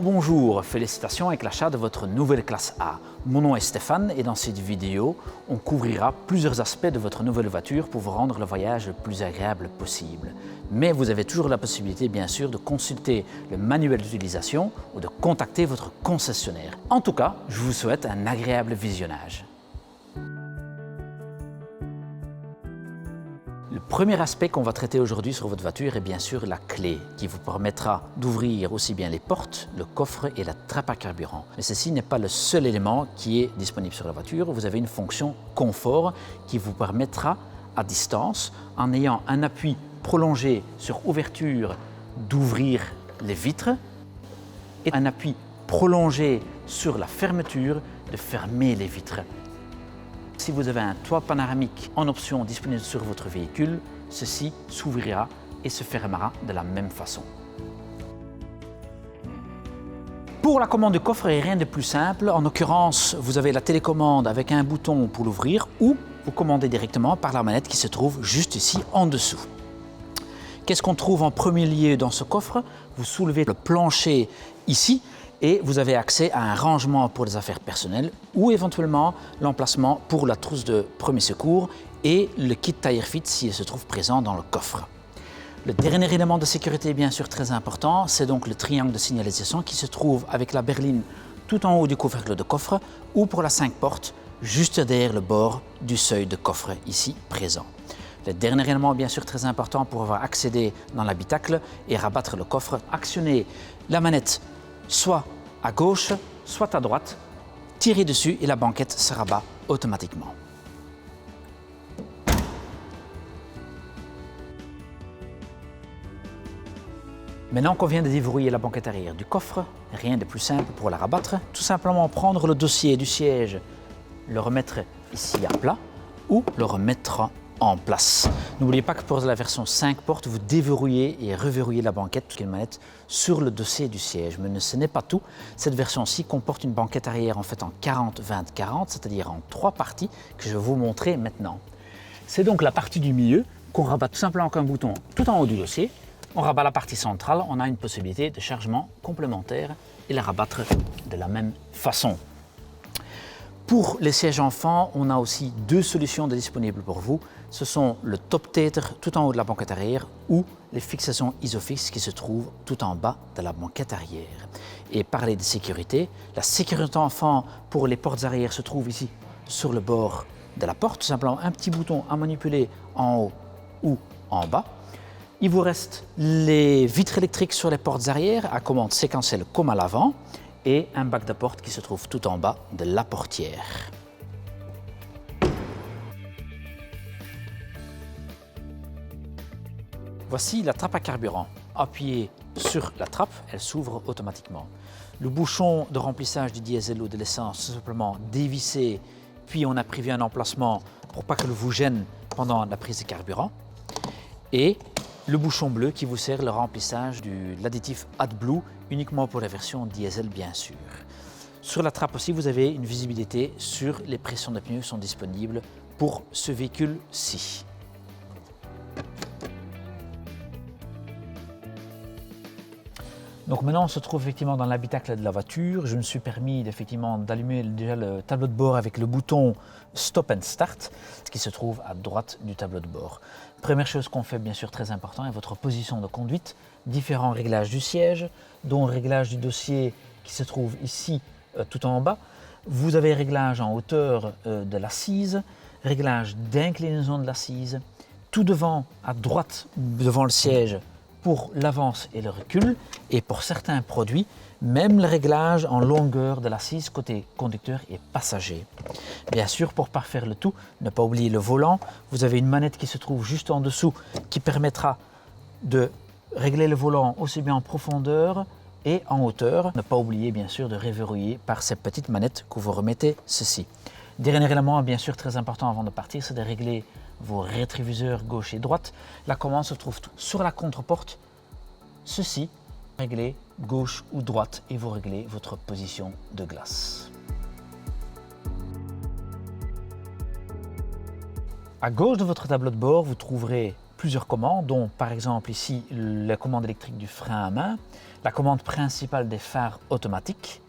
Bonjour, félicitations avec l'achat de votre nouvelle classe A. Mon nom est Stéphane et dans cette vidéo, on couvrira plusieurs aspects de votre nouvelle voiture pour vous rendre le voyage le plus agréable possible. Mais vous avez toujours la possibilité, bien sûr, de consulter le manuel d'utilisation ou de contacter votre concessionnaire. En tout cas, je vous souhaite un agréable visionnage. Le premier aspect qu'on va traiter aujourd'hui sur votre voiture est bien sûr la clé qui vous permettra d'ouvrir aussi bien les portes, le coffre et la trappe à carburant. Mais ceci n'est pas le seul élément qui est disponible sur la voiture. Vous avez une fonction confort qui vous permettra à distance, en ayant un appui prolongé sur ouverture, d'ouvrir les vitres et un appui prolongé sur la fermeture, de fermer les vitres. Si vous avez un toit panoramique en option disponible sur votre véhicule, ceci s'ouvrira et se fermera de la même façon. Pour la commande du coffre, il n'y a rien de plus simple. En l'occurrence, vous avez la télécommande avec un bouton pour l'ouvrir ou vous commandez directement par la manette qui se trouve juste ici en dessous. Qu'est-ce qu'on trouve en premier lieu dans ce coffre? Vous soulevez le plancher ici et vous avez accès à un rangement pour les affaires personnelles ou éventuellement l'emplacement pour la trousse de premier secours et le kit Tire Fit s'il se trouve présent dans le coffre. Le dernier élément de sécurité bien sûr très important, c'est donc le triangle de signalisation qui se trouve avec la berline tout en haut du couvercle de coffre ou pour la 5 portes juste derrière le bord du seuil de coffre ici présent. Le dernier élément bien sûr très important pour pouvoir accéder dans l'habitacle et rabattre le coffre, actionner la manette soit à gauche, soit à droite, tirez dessus et la banquette se rabat automatiquement. Maintenant qu'on vient de déverrouiller la banquette arrière du coffre, rien de plus simple pour la rabattre. Tout simplement prendre le dossier du siège, le remettre ici à plat ou le remettre en place. N'oubliez pas que pour la version 5 portes, vous déverrouillez et reverrouillez la banquette, toute une manette, sur le dossier du siège. Mais ce n'est pas tout. Cette version-ci comporte une banquette arrière en fait en 40-20-40, c'est-à-dire en 3 parties que je vais vous montrer maintenant. C'est donc la partie du milieu qu'on rabat tout simplement avec un bouton tout en haut du dossier. On rabat la partie centrale, on a une possibilité de chargement complémentaire et la rabattre de la même façon. Pour les sièges enfants, on a aussi 2 solutions disponibles pour vous. Ce sont le top tether tout en haut de la banquette arrière ou les fixations Isofix qui se trouvent tout en bas de la banquette arrière. Et parler de sécurité, la sécurité enfant pour les portes arrière se trouve ici sur le bord de la porte. Tout simplement un petit bouton à manipuler en haut ou en bas. Il vous reste les vitres électriques sur les portes arrière à commande séquentielle comme à l'avant et un bac de porte qui se trouve tout en bas de la portière. Voici la trappe à carburant. Appuyez sur la trappe, elle s'ouvre automatiquement. Le bouchon de remplissage du diesel ou de l'essence, c'est simplement dévissé, puis on a prévu un emplacement pour pas que le vous gêne pendant la prise de carburant. Et le bouchon bleu qui vous sert le remplissage de l'additif AdBlue, uniquement pour la version diesel bien sûr. Sur la trappe aussi, vous avez une visibilité sur les pressions de pneus qui sont disponibles pour ce véhicule-ci. Donc maintenant, on se trouve effectivement dans l'habitacle de la voiture. Je me suis permis effectivement d'allumer déjà le tableau de bord avec le bouton Stop and Start, qui se trouve à droite du tableau de bord. Première chose qu'on fait, bien sûr très important, est votre position de conduite. Différents réglages du siège, dont le réglage du dossier qui se trouve ici tout en bas. Vous avez réglage en hauteur de l'assise, réglage d'inclinaison de l'assise. Tout devant, à droite, devant le siège, pour l'avance et le recul, et pour certains produits, même le réglage en longueur de l'assise côté conducteur et passager. Bien sûr, pour parfaire le tout, ne pas oublier le volant. Vous avez une manette qui se trouve juste en dessous qui permettra de régler le volant aussi bien en profondeur et en hauteur. Ne pas oublier bien sûr de reverrouiller par ces petites manettes que vous remettez ceci. Dernier élément bien sûr très important avant de partir, c'est de régler vos rétroviseurs gauche et droite. La commande se trouve sur la contre-porte. Ceci, réglez gauche ou droite et vous réglez votre position de glace. À gauche de votre tableau de bord, vous trouverez plusieurs commandes, dont par exemple ici la commande électrique du frein à main, la commande principale des phares automatiques.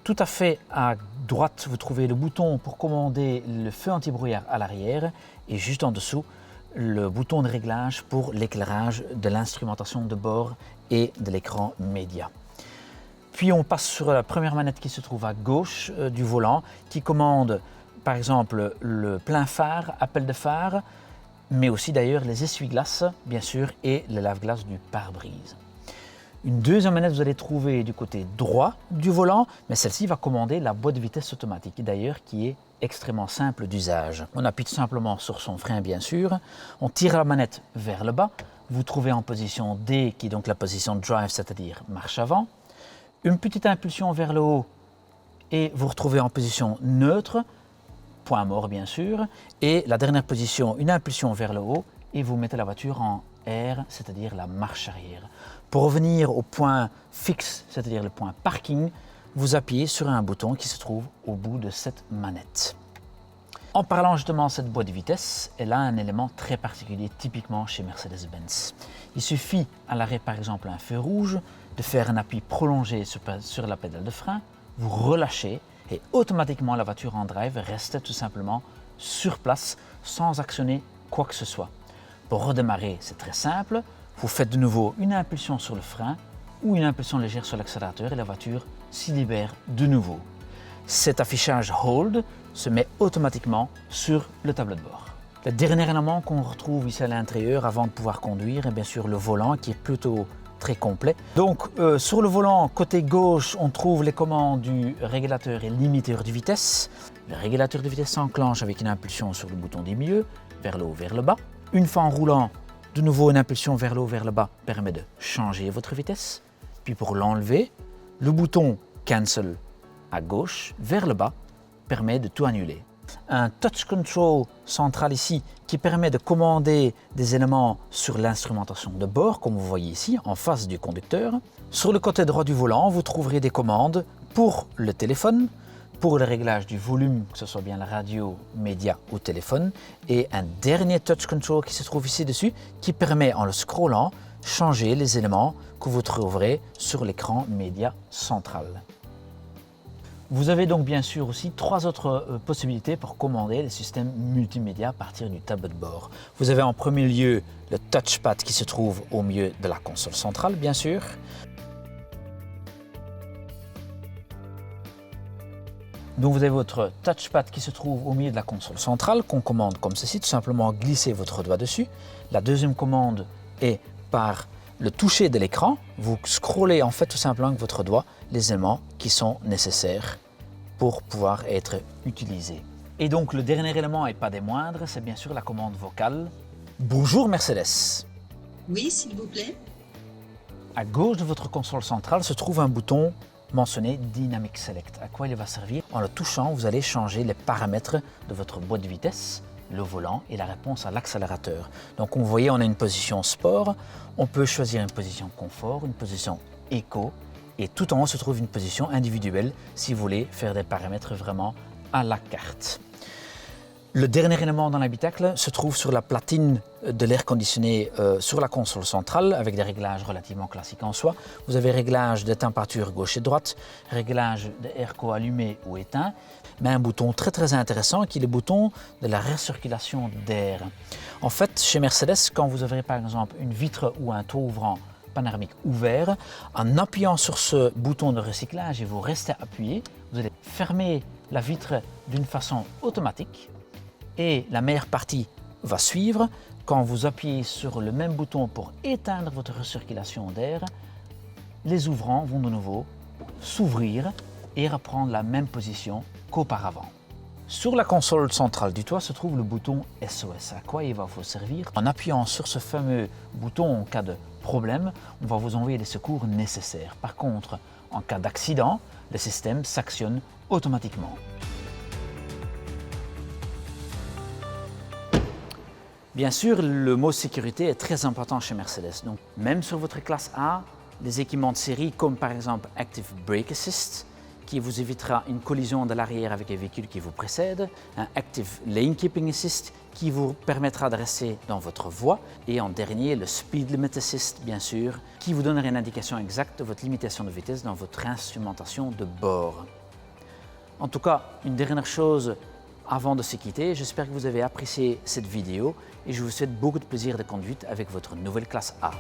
Tout à fait à droite, vous trouvez le bouton pour commander le feu anti-brouillard à l'arrière et juste en dessous, le bouton de réglage pour l'éclairage de l'instrumentation de bord et de l'écran média. Puis on passe sur la première manette qui se trouve à gauche du volant, qui commande par exemple le plein phare, appel de phare, mais aussi d'ailleurs les essuie-glaces, bien sûr, et le lave-glace du pare-brise. Une deuxième manette vous allez trouver du côté droit du volant, mais celle-ci va commander la boîte de vitesse automatique, d'ailleurs qui est extrêmement simple d'usage. On appuie tout simplement sur son frein, bien sûr, on tire la manette vers le bas, vous trouvez en position D, qui est donc la position drive, c'est-à-dire marche avant, une petite impulsion vers le haut et vous retrouvez en position neutre, point mort bien sûr, et la dernière position, une impulsion vers le haut et vous mettez la voiture en R, c'est-à-dire la marche arrière. Pour revenir au point fixe, c'est-à-dire le point parking, vous appuyez sur un bouton qui se trouve au bout de cette manette. En parlant justement de cette boîte de vitesse, elle a un élément très particulier typiquement chez Mercedes-Benz. Il suffit à l'arrêt par exemple un feu rouge de faire un appui prolongé sur la pédale de frein, vous relâchez et automatiquement la voiture en drive reste tout simplement sur place sans actionner quoi que ce soit. Pour redémarrer, c'est très simple, vous faites de nouveau une impulsion sur le frein ou une impulsion légère sur l'accélérateur et la voiture s'y libère de nouveau. Cet affichage Hold se met automatiquement sur le tableau de bord. Le dernier élément qu'on retrouve ici à l'intérieur avant de pouvoir conduire est bien sûr le volant qui est plutôt très complet. Donc sur le volant côté gauche on trouve les commandes du régulateur et limiteur de vitesse. Le régulateur de vitesse s'enclenche avec une impulsion sur le bouton du milieu, vers le haut, vers le bas. Une fois en roulant, de nouveau une impulsion vers le haut, vers le bas permet de changer votre vitesse. Puis pour l'enlever, le bouton Cancel à gauche, vers le bas, permet de tout annuler. Un touch control central ici qui permet de commander des éléments sur l'instrumentation de bord, comme vous voyez ici, en face du conducteur. Sur le côté droit du volant, vous trouverez des commandes pour le téléphone, pour le réglage du volume, que ce soit bien la radio, média ou téléphone, et un dernier touch control qui se trouve ici dessus, qui permet en le scrollant, changer les éléments que vous trouverez sur l'écran média central. Vous avez donc bien sûr aussi trois autres possibilités pour commander les systèmes multimédia à partir du tableau de bord. Vous avez en premier lieu le touchpad qui se trouve au milieu de la console centrale, bien sûr. Donc vous avez votre touchpad qui se trouve au milieu de la console centrale qu'on commande comme ceci, tout simplement glisser votre doigt dessus. La deuxième commande est par le toucher de l'écran. Vous scrollez en fait tout simplement avec votre doigt les éléments qui sont nécessaires pour pouvoir être utilisés. Et donc le dernier élément et pas des moindres, c'est bien sûr la commande vocale. Bonjour Mercedes. Oui, s'il vous plaît. À gauche de votre console centrale se trouve un bouton mentionné Dynamic Select. À quoi il va servir? En le touchant, vous allez changer les paramètres de votre boîte de vitesse, le volant et la réponse à l'accélérateur. Donc comme vous voyez, on a une position sport, on peut choisir une position confort, une position éco et tout en haut se trouve une position individuelle si vous voulez faire des paramètres vraiment à la carte. Le dernier élément dans l'habitacle se trouve sur la platine de l'air conditionné sur la console centrale avec des réglages relativement classiques en soi. Vous avez réglage de température gauche et droite, réglage de airco allumé ou éteint, mais un bouton très intéressant qui est le bouton de la recirculation d'air. En fait, chez Mercedes, quand vous avez par exemple une vitre ou un toit ouvrant panoramique ouvert, en appuyant sur ce bouton de recyclage et vous restez appuyé, vous allez fermer la vitre d'une façon automatique. Et la meilleure partie va suivre quand vous appuyez sur le même bouton pour éteindre votre recirculation d'air. Les ouvrants vont de nouveau s'ouvrir et reprendre la même position qu'auparavant. Sur la console centrale du toit se trouve le bouton SOS. À quoi il va vous servir? En appuyant sur ce fameux bouton en cas de problème, on va vous envoyer les secours nécessaires. Par contre, en cas d'accident, le système s'actionne automatiquement. Bien sûr, le mot sécurité est très important chez Mercedes. Donc, même sur votre classe A, les équipements de série comme par exemple Active Brake Assist qui vous évitera une collision de l'arrière avec les véhicules qui vous précèdent, un Active Lane Keeping Assist qui vous permettra de rester dans votre voie et en dernier le Speed Limit Assist bien sûr qui vous donnera une indication exacte de votre limitation de vitesse dans votre instrumentation de bord. En tout cas, une dernière chose avant de se quitter, j'espère que vous avez apprécié cette vidéo et je vous souhaite beaucoup de plaisir de conduite avec votre nouvelle classe A.